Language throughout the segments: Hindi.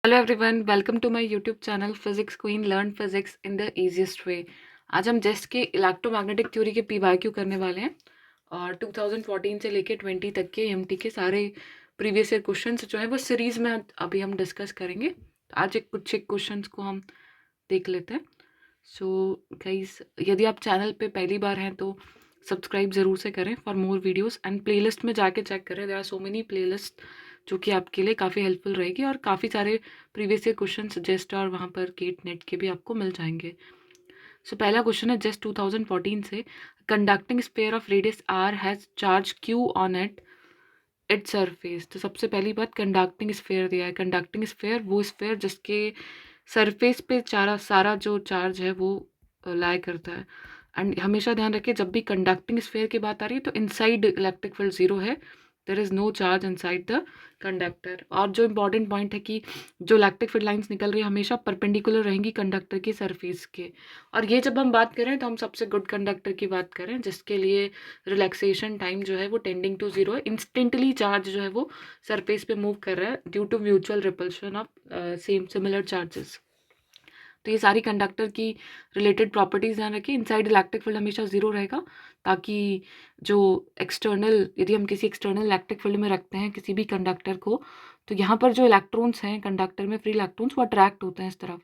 Hello everyone, welcome to my YouTube channel physics queen learn physics in the easiest way. आज हम जेस्ट के इलेक्ट्रोमैग्नेटिक थ्योरी के पीवाईक्यू करने वाले हैं और 2014 से लेके 20 तक के एमटी के सारे प्रीवियस ईयर क्वेश्चंस जो है वो सीरीज में अभी हम डिस्कस करेंगे। तो आज कुछ एक क्वेश्चंस को हम देख लेते हैं। सो गाइस, यदि आप चैनल पे पहली बार हैं तो सब्सक्राइब ज़रूर से करें for more videos and playlist में जाके चेक करें। There are so many playlist जो कि आपके लिए काफ़ी हेल्पफुल रहेगी और काफ़ी सारे प्रीवियस ईयर क्वेश्चन सजेस्ट और वहाँ पर गेट नेट के भी आपको मिल जाएंगे। सो पहला क्वेश्चन है जस्ट 2014 से, conducting sphere of radius R has charge Q on its surface. तो सबसे पहली बात, कंडक्टिंग स्फीयर दिया है। कंडक्टिंग स्फीयर वो स्फीयर जिसके सरफेस पे सारा जो चार्ज है वो लाई करता है। एंड हमेशा ध्यान रखें, जब भी कंडक्टिंग स्फीयर की बात आ रही है तो इनसाइड इलेक्ट्रिक फील्ड जीरो है, there is no charge inside the conductor. और जो इंपॉर्टेंट पॉइंट है कि जो इलेक्ट्रिक फील्ड लाइंस निकल रही है हमेशा परपेंडिकुलर रहेंगी कंडक्टर की सरफेस के। और ये जब हम बात करें तो हम सबसे गुड कंडक्टर की बात करें जिसके लिए रिलैक्सेशन टाइम जो है वो टेंडिंग टू जीरो है। इंस्टेंटली चार्ज जो है वो सरफेस पे मूव कर रहा है due to mutual repulsion of same similar charges. तो ये सारी कंडक्टर की रिलेटेड प्रॉपर्टीज ध्यान रखिए। इनसाइड इलेक्ट्रिक फील्ड हमेशा जीरो रहेगा ताकि जो एक्सटर्नल, यदि हम किसी एक्सटर्नल इलेक्ट्रिक फील्ड में रखते हैं किसी भी कंडक्टर को, तो यहाँ पर जो इलेक्ट्रॉन्स हैं कंडक्टर में, फ्री इलेक्ट्रॉन्स, वो अट्रैक्ट होते हैं इस तरफ।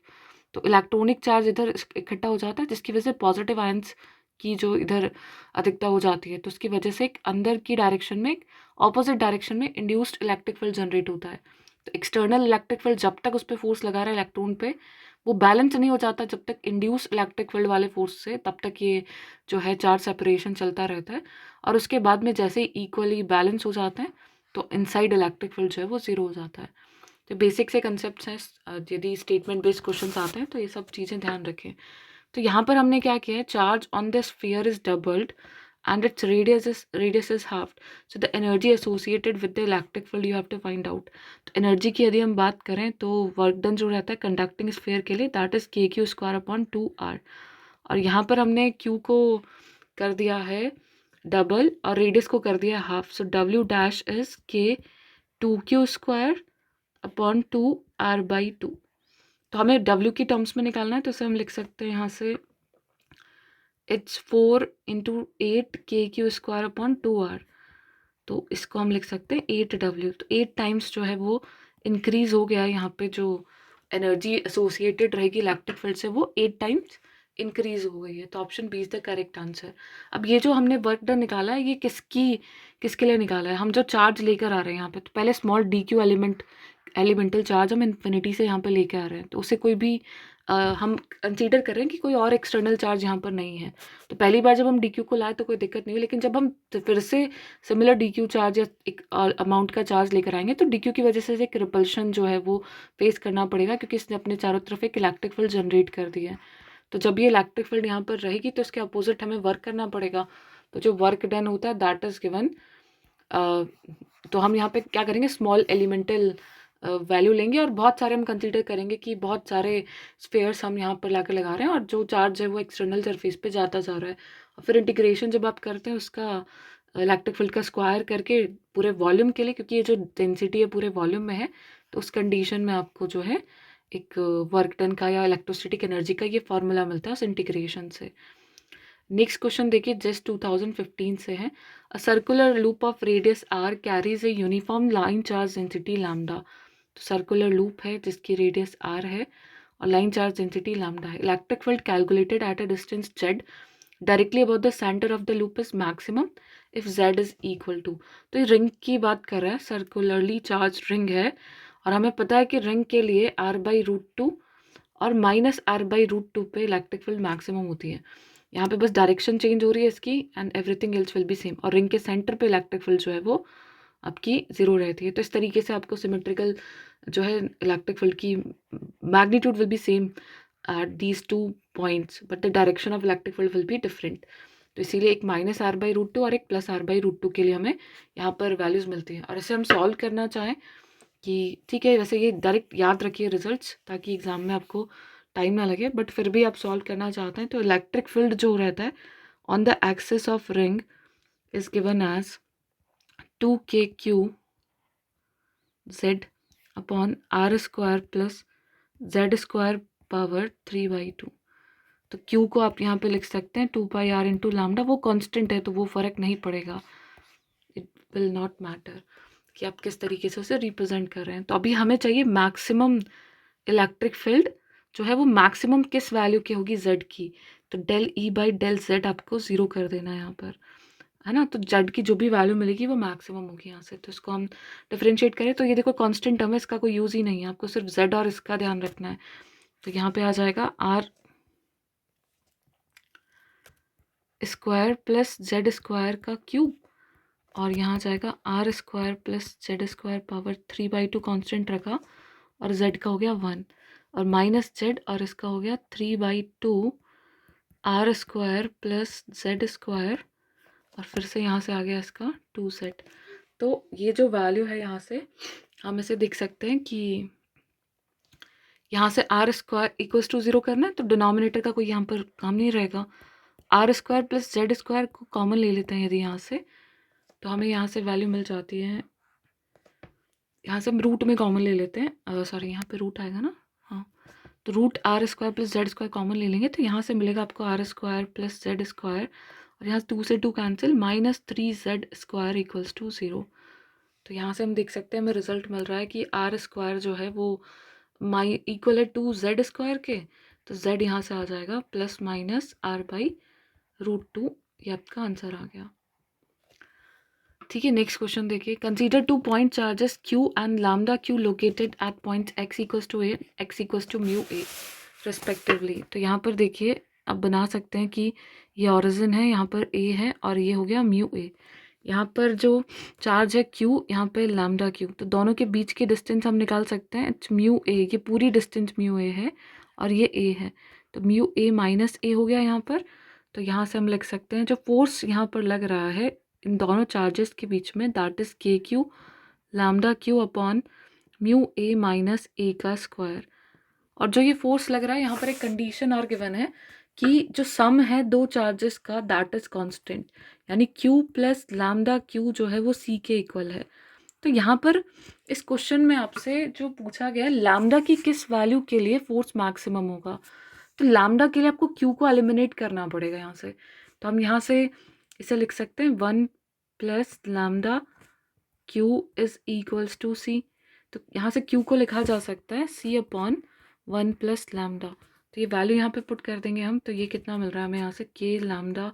तो इलेक्ट्रॉनिक चार्ज इधर इकट्ठा हो जाता है जिसकी वजह से पॉजिटिव आयंस की जो इधर अधिकता हो जाती है, तो उसकी वजह से एक अंदर की डायरेक्शन में, एक ऑपोजिट डायरेक्शन में इंड्यूस्ड इलेक्ट्रिक फील्ड जनरेट होता है। तो एक्सटर्नल इलेक्ट्रिक फील्ड जब तक उस पर फोर्स लगा रहा है इलेक्ट्रॉन पे, वो बैलेंस नहीं हो जाता जब तक इंड्यूस इलेक्ट्रिक फील्ड वाले फोर्स से, तब तक ये जो है चार्ज सेपरेशन चलता रहता है। और उसके बाद में जैसे ही इक्वली बैलेंस हो जाते हैं तो इनसाइड इलेक्ट्रिक फील्ड जो है वो जीरो हो जाता है। तो बेसिक से कंसेप्ट हैं। यदि स्टेटमेंट बेस्ड क्वेश्चन आते हैं तो ये सब चीज़ें ध्यान रखें। तो यहाँ पर हमने क्या किया है, charge on the sphere is doubled and its radius is halved, so the energy associated with the electric field you have to find out। तो एनर्जी की यदि हम बात करें तो वर्क डन जो रहता है कंडक्टिंग स्फीयर के लिए, that is K Q square upon 2r। और यहाँ पर हमने क्यू को कर दिया है डबल और रेडियस को कर दिया half, so W dash is के 2q स्क्वायर अपॉन 2r/2। तो हमें डब्ल्यू की टर्म्स में निकालना है, तो इसे हम लिख सकते हैं यहाँ से, इट्स 4 × 8 k/2 तो इसको हम लिख सकते हैं 8w। तो 8 टाइम्स जो है वो इंक्रीज हो गया है, यहाँ पे जो एनर्जी एसोसिएटेड रहेगी इलेक्ट्रिक फील्ड से वो 8 टाइम्स इंक्रीज हो गई है। तो option B is the correct answer. अब ये जो हमने वर्क डन निकाला है ये किसके लिए निकाला है, हम जो चार्ज लेकर आ रहे हैं यहाँ पे, तो पहले small D Q elemental charge हम इन्फिनिटी से यहाँ पे लेके आ रहे हैं, तो उसे कोई भी हम कंसीडर कर रहे हैं कि कोई और एक्सटर्नल चार्ज यहाँ पर नहीं है। तो पहली बार जब हम डी क्यू को लाए तो कोई दिक्कत नहीं हुई, लेकिन जब हम फिर से सिमिलर डी क्यू चार्ज या एक अमाउंट का चार्ज लेकर आएंगे तो डी क्यू की वजह से एक रिपल्शन जो है वो फेस करना पड़ेगा, क्योंकि इसने अपने चारों तरफ एक इलेक्ट्रिक फील्ड जनरेट कर दिया है। तो जब ये इलेक्ट्रिक फील्ड यहाँ पर रहेगी तो इसके अपोजिट हमें वर्क करना पड़ेगा। तो जो वर्क डन होता है दैट इज गिवन। तो हम यहाँ पे क्या करेंगे, स्मॉल एलिमेंटल वैल्यू लेंगे और बहुत सारे हम कंसीडर करेंगे कि बहुत सारे स्फेयर्स हम यहाँ पर लाकर लगा रहे हैं और जो चार्ज है वो एक्सटर्नल सरफेस पे जाता जा रहा है। और फिर इंटीग्रेशन जब आप करते हैं उसका इलेक्ट्रिक फील्ड का स्क्वायर करके पूरे वॉल्यूम के लिए, क्योंकि ये जो डेंसिटी है पूरे वॉल्यूम में है, तो उस कंडीशन में आपको जो है एक वर्क डन का या इलेक्ट्रोस्टैटिक एनर्जी का ये फॉर्मूला मिलता है उस इंटीग्रेशन से। नेक्स्ट क्वेश्चन देखिए, जस्ट 2015 से है। A circular loop of radius R carries a uniform line charge density lambda. तो सर्कुलर लूप है जिसकी रेडियस आर है और लाइन चार्ज डेंसिटी लैम्डा है। Electric field calculated at a distance z directly about the centre of the loop is maximum if z is equal to. तो ये रिंग की बात कर रहा है, सर्कुलरली चार्ज रिंग है और हमें पता है कि रिंग के लिए r/√2 और -r/√2 पे इलेक्ट्रिक फील्ड मैक्सिमम होती है। यहाँ पे बस डायरेक्शन चेंज हो रही है इसकी and everything else will be same, और रिंग के सेंटर पे इलेक्ट्रिक फील्ड जो है वो आपकी जीरो रहती है। तो इस तरीके से आपको सिमेट्रिकल जो है इलेक्ट्रिक फील्ड की magnitude will be same at these 2 points but the direction of electric field will be different. तो इसीलिए एक -r/√2 और एक +r/√2 के लिए हमें यहाँ पर वैल्यूज़ मिलती हैं। और इसे हम सॉल्व करना चाहें कि ठीक है, वैसे ये डायरेक्ट याद रखिए रिजल्ट्स ताकि एग्जाम में आपको टाइम ना लगे, बट फिर भी आप सॉल्व करना चाहते हैं तो इलेक्ट्रिक फील्ड जो रहता है on the axis of ring is given as 2kq z upon R square plus Z square power 3/2। तो क्यू को आप यहाँ पे लिख सकते हैं 2πr इंटू लैम्डा, वो कांस्टेंट है तो वो फ़र्क नहीं पड़ेगा, इट विल नॉट मैटर कि आप किस तरीके से उसे रिप्रेजेंट कर रहे हैं। तो अभी हमें चाहिए मैक्सिमम इलेक्ट्रिक फील्ड जो है वो मैक्सिमम किस वैल्यू की होगी, जेड की। तो del E by del Z आपको ज़ीरो कर देना है यहाँ पर, है ना। तो जेड की जो भी वैल्यू मिलेगी वो मैक्सिमम होगी यहाँ से। तो इसको हम डिफरेंशिएट करें तो ये देखो कांस्टेंट टर्म है, इसका कोई यूज़ ही नहीं है, आपको सिर्फ जेड और इसका ध्यान रखना है। तो यहाँ पे आ जाएगा R square plus Z square cube क्यूब, और यहाँ जाएगा R square plus Z square power 3/2 constant रखा, और जेड का हो गया 1, और माइनस जेड, और इसका हो गया 3/2 R square plus Z square, और फिर से यहाँ से आ गया इसका 2z। तो ये जो वैल्यू है यहाँ से हम इसे देख सकते हैं कि यहाँ से आर स्क्वायर इक्वल्स टू 0 करना है, तो डिनोमिनेटर का कोई यहाँ पर काम नहीं रहेगा। R square plus Z square को कॉमन ले लेते हैं यदि यहाँ से, तो हमें यहाँ से वैल्यू मिल जाती है, यहाँ से हम रूट में कॉमन ले लेते हैं, सॉरी यहाँ पे रूट आएगा ना, हाँ। तो root R square plus Z square common ले लेंगे, तो यहाँ से मिलेगा आपको R square plus Z square, और यहाँ 2 से 2 cancel, -3z square equals to 0। तो यहाँ से हम देख सकते हैं हमें रिजल्ट मिल रहा है कि आर स्क्वायर जो है वो इक्वल है टू जेड स्क्वायर के, तो जेड यहाँ से आ जाएगा प्लस माइनस r/√2, ये आपका आंसर आ गया। ठीक है, नेक्स्ट क्वेश्चन देखिए। Consider 2 point charges q and lambda q located at point x equals to a, x equals to mu a respectively. तो यहाँ पर देखिए अब बना सकते हैं कि ये ऑरिजिन है, यहाँ पर a है, और ये हो गया म्यू a। यहाँ पर जो चार्ज है q, यहाँ पे लैम्डा q, तो दोनों के बीच की डिस्टेंस हम निकाल सकते हैं, इट्स म्यू a, ये पूरी डिस्टेंस म्यू a है, और ये a है, तो म्यू a माइनस a हो गया यहाँ पर। तो यहाँ से हम लिख सकते हैं जो फोर्स यहाँ पर लग रहा है इन दोनों चार्जेस के बीच में, that is K Q lambda Q upon mu A minus A का स्क्वायर। और जो ये फोर्स लग रहा है यहाँ पर एक कंडीशन और गिवन है कि जो सम है दो चार्जेस का दैट इज कांस्टेंट, यानी क्यू प्लस लैम्डा क्यू जो है वो सी के इक्वल है। तो यहाँ पर इस क्वेश्चन में आपसे जो पूछा गया है लैम्डा की किस वैल्यू के लिए फोर्स मैक्सिमम होगा, तो लैम्डा के लिए आपको क्यू को एलिमिनेट करना पड़ेगा यहाँ से। तो हम यहाँ से इसे लिख सकते हैं 1 plus lambda Q is equals to C. तो यहाँ से क्यू को लिखा जा सकता है सी अपॉन 1 प्लस लैम्डा। तो ये वैल्यू यहाँ पे पुट कर देंगे हम, तो ये कितना मिल रहा है हमें यहाँ से, के लैम्डा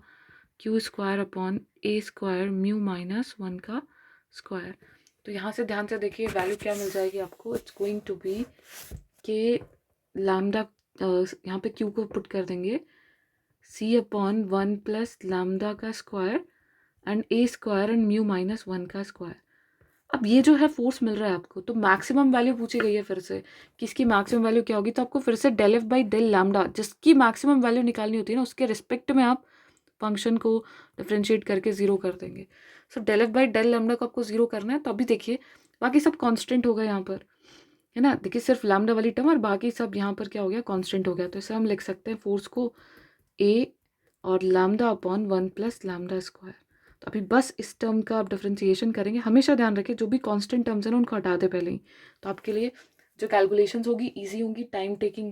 क्यू स्क्वायर अपॉन ए स्क्वायर म्यू माइनस 1 का स्क्वायर। तो यहाँ से ध्यान से देखिए वैल्यू क्या मिल जाएगी आपको, इट्स गोइंग टू बी के लैम्डा, यहाँ पे क्यू को पुट कर देंगे सी अपॉन 1 प्लस लैम्डा का square and A square and mu minus 1 का स्क्वायर। अब ये जो है फोर्स मिल रहा है आपको, तो मैक्सिमम वैल्यू पूछी गई है फिर से कि इसकी मैक्सिमम वैल्यू क्या होगी, तो आपको फिर से del F by del lambda जिसकी मैक्सिमम वैल्यू निकालनी होती है ना, उसके रिस्पेक्ट में आप फंक्शन को डिफ्रेंशिएट करके ज़ीरो कर देंगे। So del F by del lambda को आपको ज़ीरो करना है, तो अभी देखिए बाकी सब कॉन्स्टेंट होगा यहाँ पर, है ना। देखिए सिर्फ लैम्डा वाली टर्म और बाकी सब यहाँ पर क्या हो गया, कांस्टेंट हो गया। तो इसे हम लिख सकते हैं फोर्स को ए और lambda upon 1 plus lambda square. तो अभी बस इस टर्म का आप डिफ्रेंसिएशन करेंगे, हमेशा ध्यान रखें जो भी कांस्टेंट टर्म्स हैं ना उनको हटा दे पहले ही, तो आपके लिए जो कैलकुलेशंस होगी ईजी होंगी, टाइम टेकिंग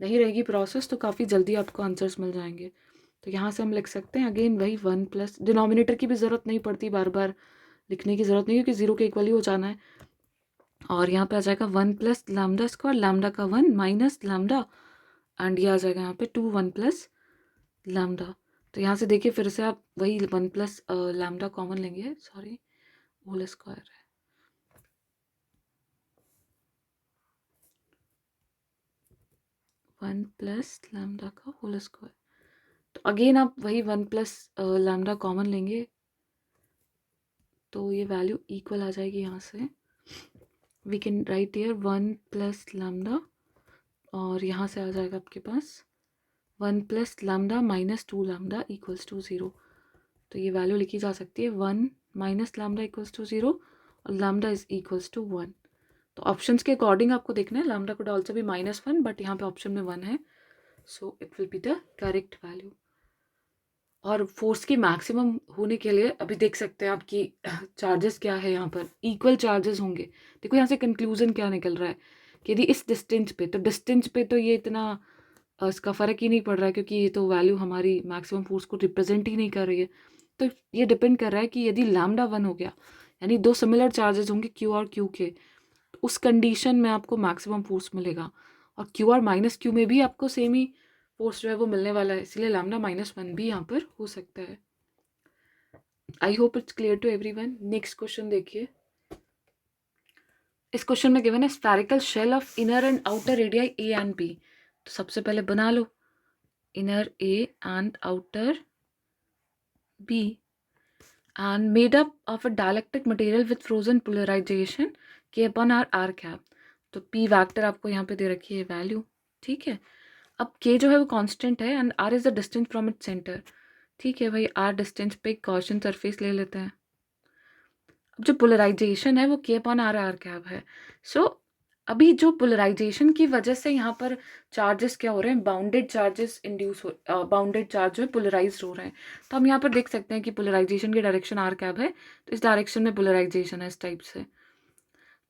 नहीं रहेगी प्रोसेस, तो काफ़ी जल्दी आपको आंसर्स मिल जाएंगे। तो यहाँ से हम लिख सकते हैं अगेन वही 1 प्लस, डिनोमिनेटर की भी ज़रूरत नहीं पड़ती, बार बार लिखने की ज़रूरत नहीं, क्योंकि ज़ीरो के इक्वल ही हो जाना है। और यहाँ पे आ जाएगा 1 प्लस लैम्डा स्क्वायर, लैम्डा का 1 माइनस लैम्डा, एंड ये आ जाएगा यहाँ पे 2 1 प्लस लैम्डा। तो यहाँ से देखिए फिर से आप वही 1 प्लस लैम्डा कॉमन लेंगे, सॉरी होल स्क्वायर है, 1 प्लस लैम्डा का होल स्क्वायर। तो अगेन आप वही 1 प्लस लैम्डा कॉमन लेंगे, तो ये वैल्यू इक्वल आ जाएगी। यहाँ से we can write here 1 plus lambda, और यहाँ से आ जाएगा आपके पास 1 plus lambda minus 2 lambda equals to 0। तो ये वैल्यू लिखी जा सकती है 1 माइनस लैम्डा इक्वल्स टू 0 और लैम्डा इज इक्वल्स टू 1। तो ऑप्शंस के अकॉर्डिंग आपको देखना है, लैम्डा कुड ऑल्सो भी -1, बट यहाँ पे ऑप्शन में 1 है, so it will be the correct value. और फोर्स की मैक्सिमम होने के लिए अभी देख सकते हैं आपकी चार्जेस क्या है यहाँ पर, इक्वल चार्जेस होंगे। देखो यहाँ से कंक्लूजन क्या निकल रहा है कि यदि इस डिस्टेंस पे तो ये इतना इसका फ़र्क ही नहीं पड़ रहा है, क्योंकि ये तो वैल्यू हमारी मैक्सिमम फोर्स को रिप्रेजेंट ही नहीं कर रही है। तो ये डिपेंड कर रहा है कि यदि लैम्डा 1 हो गया, यानी दो सिमिलर चार्जेस होंगे क्यू और क्यू के, तो उस कंडीशन में आपको मैक्सिमम फोर्स मिलेगा। और क्यू आर माइनस क्यू में भी आपको सेम ही फोर्स जो है वो मिलने वाला है, इसलिए लैम्डा -1 भी यहाँ पर हो सकता है। I hope it's clear to everyone. Next question देखिए। इस क्वेश्चन में गिवन है spherical shell of inner and outer radii A and B. तो सबसे पहले बना लो inner A and outer B and made up of a dielectric material with frozen polarization k upon r cap। तो p वैक्टर आपको यहाँ पे दे रखी है वैल्यू, ठीक है। अब k जो है वो कांस्टेंट है and r is the distance from its centre, ठीक है भाई। r डिस्टेंस पे गॉसियन सरफेस ले लेते हैं। अब जो पोलराइजेशन है वो k अपॉन r कैप है। सो अभी जो पोलराइजेशन की वजह से यहाँ पर चार्जेस क्या हो रहे हैं, बाउंडेड चार्जेस इंड्यूस हो, बाउंडेड चार्ज जो है पोलराइज हो रहे हैं। तो हम यहाँ पर देख सकते हैं कि पोलराइजेशन की डायरेक्शन आर कैप है, तो इस डायरेक्शन में पोलराइजेशन है इस टाइप से।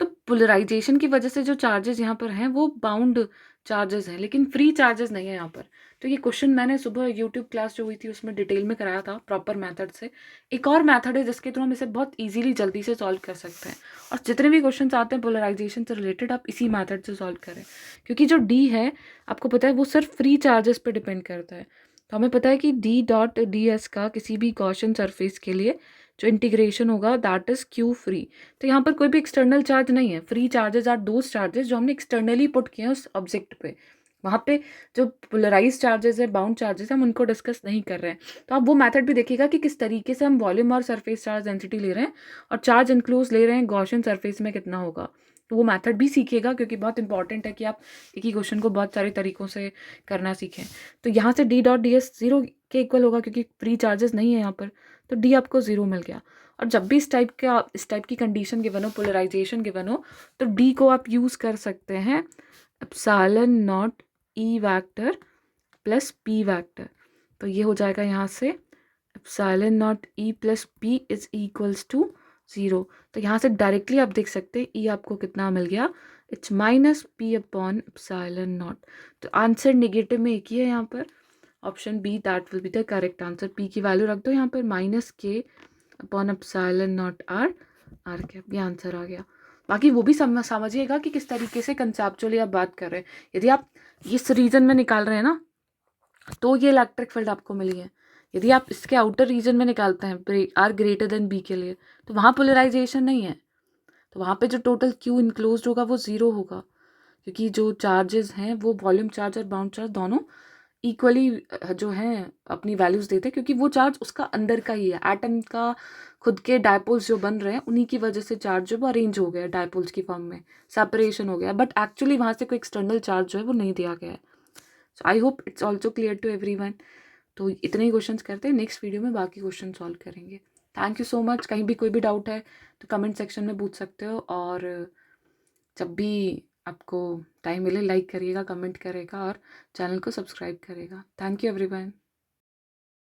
तो पोलराइजेशन की वजह से जो चार्जेस यहाँ पर हैं वो बाउंड चार्जेस हैं, लेकिन फ्री चार्जेस नहीं है यहाँ पर। तो ये क्वेश्चन मैंने सुबह यूट्यूब क्लास जो हुई थी उसमें डिटेल में कराया था प्रॉपर मेथड से। एक और मेथड है जिसके थ्रू हम इसे बहुत इजीली जल्दी से सॉल्व कर सकते हैं, और जितने भी क्वेश्चन आते हैं पोलराइजेशन से रिलेटेड आप इसी मेथड से सॉल्व करें, क्योंकि जो डी है आपको पता है वो सिर्फ फ्री चार्जेस पर डिपेंड करता है। तो हमें पता है कि डी डॉट डी एस का किसी भी गॉसियन सरफेस के लिए जो इंटीग्रेशन होगा दैट इज क्यू फ्री। तो यहाँ पर कोई भी एक्सटर्नल चार्ज नहीं है, free charges are those charges जो हमने एक्सटर्नली पुट किए हैं उस ऑब्जेक्ट पे। वहाँ पे जो पोलराइज चार्जेस है, बाउंड चार्जेस हम उनको डिस्कस नहीं कर रहे हैं। तो आप वो मेथड भी देखिएगा कि किस तरीके से हम वॉल्यूम और सरफेस चार्ज डेंसिटी ले रहे हैं और चार्ज इंक्लूज ले रहे हैं गॉसियन सरफेस में कितना होगा। तो वो मेथड भी सीखिएगा, क्योंकि बहुत इंपॉर्टेंट है कि आप एक ही क्वेश्चन को बहुत सारे तरीकों से करना सीखें। तो यहाँ से D dot D S zero के इक्वल होगा, क्योंकि फ्री चार्जेस नहीं है यहाँ पर, तो डी आपको जीरो मिल गया। और जब भी इस टाइप की कंडीशन गिवन हो, पोलराइजेशन गिवन हो, तो डी को आप यूज़ कर सकते हैं epsilon not E vector plus P vector. तो ये हो जाएगा यहाँ से epsilon not E plus P is equals to 0। तो यहाँ से डायरेक्टली आप देख सकते हैं ई आपको कितना मिल गया, it's minus P upon epsilon not. तो आंसर नेगेटिव में एक ही है यहाँ पर, option B that will be the correct answer. P की वैल्यू रख दो यहाँ पर माइनस के upon epsilon not R cap, ये आंसर आ गया। बाकी वो भी समझिएगा कि किस तरीके से कंसेप्चुअली आप बात कर रहे हैं। यदि आप इस रीजन में निकाल रहे हैं ना, तो ये इलेक्ट्रिक फील्ड आपको मिली है। यदि आप इसके आउटर रीजन में निकालते हैं आर ग्रेटर देन बी के लिए, तो वहाँ पोलराइजेशन नहीं है, तो वहाँ पे जो टोटल क्यू इनक्लोज होगा वो 0 होगा, क्योंकि जो चार्जेस हैं वो वॉल्यूम चार्ज और बाउंड चार्ज दोनों इक्वली जो हैं अपनी वैल्यूज़ देते हैं, क्योंकि वो चार्ज उसका अंदर का ही है। एटम का खुद के डायपोल्स जो बन रहे हैं उन्हीं की वजह से चार्ज जो वो अरेंज हो गया डायपोल्स की फॉर्म में, सेपरेशन हो गया, बट एक्चुअली वहाँ से कोई एक्सटर्नल चार्ज जो है वो नहीं दिया गया है। So I hope it's also clear to everyone. तो इतने ही क्वेश्चंस करते हैं, नेक्स्ट वीडियो में बाकी क्वेश्चन सॉल्व करेंगे। Thank you so much. कहीं भी कोई भी डाउट है तो कमेंट सेक्शन में पूछ सकते हो, और जब भी आपको टाइम मिले लाइक करिएगा, कमेंट करेगा और चैनल को सब्सक्राइब करेगा। Thank you everyone.